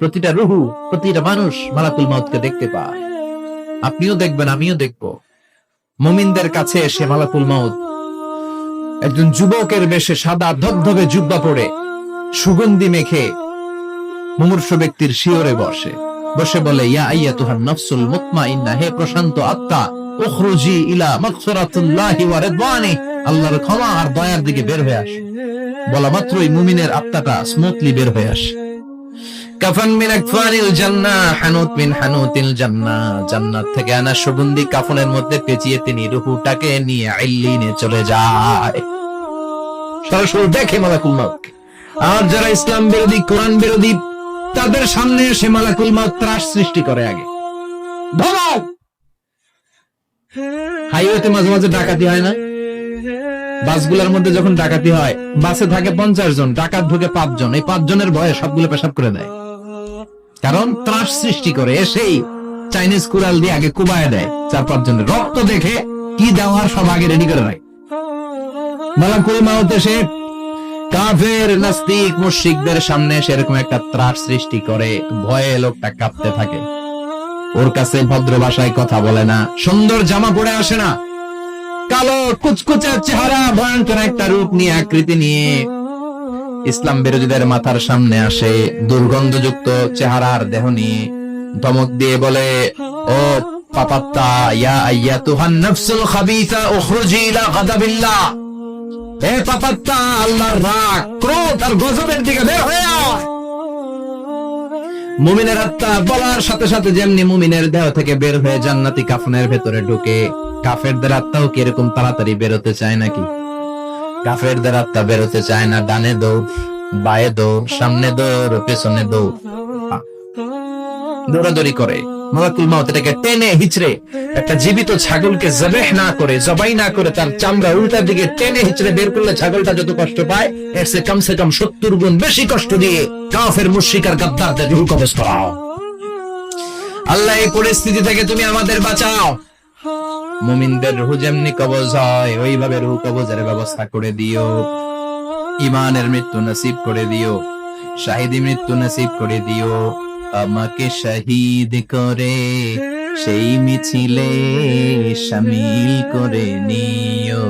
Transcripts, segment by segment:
প্রতিটা রুহু, প্রতিটা মানুষ মালাকুল মাউতকে দেখতে পায়। আপনিও দেখবেন, আমিও দেখব। মুমিনদের কাছে এসে মালাকুল মাউত একজন যুবকের বেশে সাদা ধবধবে জুব্বা পরে সুগন্ধি মেখে মুমূর্ষু ব্যক্তির শিয়রে বসে বলে, ইয়া আইয়াতুহান নাফসুল মুতমাইন্নাহ, হে প্রশান্ত আত্মা, উখরুজি ইলা মাগফিরাতিল্লাহি ওয়া রিদওয়ানি, আল্লাহর ক্ষমা আর দয়ার দিকে বের হয়ে আসে। বলা মাত্রই মুমিনের আত্মাটা স্মুথলি বের হয়ে আসে। কাফান মিন আকফানিল জান্নাহ, হানুত মিন হানুতিল জান্নাহ, জান্নাত থেকে আনা সুগন্ধি কাফনের মধ্যে পেঁচিয়ে তিনি রূহটাকে নিয়ে ইল্লিনে চলে যায়। সরাসরি দেখে মালাকুল মাউত। আর যারা ইসলাম বিরোধী, কোরআন বিরোধী, তাদের সামনে এসে মালাকুল মাউত ত্রাস সৃষ্টি করে। আগে ধমক। হাইওয়েতে মাঝে মাঝে ডাকাতি হয় না? বাসগুলোর মধ্যে যখন ডাকাতি হয়, বাসে থাকে 50 জন, ডাকাত ঢুকে 5 জন। এই 5 জনের ভয়ে সবগুলো পেশাব করে দেয়, কারণ ত্রাস সৃষ্টি করে। এসেই চাইনিজ কুড়াল দিয়ে আগে কুবায় দেয় 4-5 জনের। রক্ত দেখে কি দেওয়ার সব আগে রেডি করে রাখে। মালাকুল মাউত এসে কাফের, নাস্তিক, মুশরিকদের সামনে সেরকম একটা ত্রাস সৃষ্টি করে। ভয়ে লোকটা কাঁপতে থাকে। ওর কাছে ভদ্র ভাষায় কথা বলে না, সুন্দর জামা পরে আসে না, কালো কুচকুচে চেহারা, ভয়ঙ্কর একটা রূপ নিয়ে, আকৃতি নিয়ে ইসলাম বিরোধীদের মাথার সামনে আসে। দুর্গন্ধযুক্ত চেহারার দেহ নিয়ে ধমক দিয়ে বলে, ও পাপাত্তা, ইয়া আইয়াতুহান নাফসুল খাবিসা উখরুজি ইলা গাদাবিল্লাহ, হে পাপাত্তা, আল্লাহর রাগ, ক্রোধ আর গজবের দিকে বের হয়ে আয়। মুমিনের আত্মা বলার সাথে সাথে যেমনি মুমিনের দেহ থেকে বের হয়ে জান্নাতি কাফনের ভেতরে ঢুকে, কাফেরদের আত্মাও কি এরকম তাড়াতাড়ি বেরোতে চায় নাকি? কাফেরদের আত্মা বেরোতে চায় না। ডানে দৌড়, বায়ে দৌড়, সামনে দৌড়, পেছনে দৌড়, দৌড়াদৌড়ি করে। মালাকুল মাউত এটাকে টেনে হিচড়ে, একটা জীবিত ছাগলকে জবাই না করে তার চামড়া উল্টার দিকে টেনে হিচড়ে বের করলে ছাগলটা যত কষ্ট পায়, এর চেয়ে কমসে কম 70 গুণ বেশি কষ্ট দিয়ে কাফের, মুশরিক আর গাদ্দারদের রূহ কবজ করাও। আল্লাহ, এই পরিস্থিতি থেকে তুমি আমাদের বাঁচাও। মুমিনদের রূহ যেমনি কবজ হয়, ওইভাবে রূহ কবজের ব্যবস্থা করে দিও। ঈমানের মৃত্যু নসিব করে দিও, শাহিদি মৃত্যু নসিব করে দিও। আমাকে শহীদ করে সেই মিছিলে শামিল করে নিও,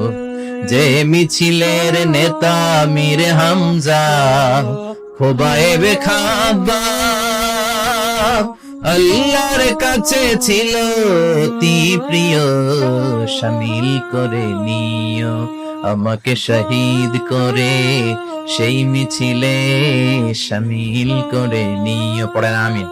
যে মিছিলের নেতা মীর হামজা, খোবায়েবে খাব্বাব, আল্লাহর কাছে ছিল অতি প্রিয়, শামিল করে নিও। আমাকে শহীদ করে সেই মিছিলে শামিল করে নিও। পড়েন আমিন।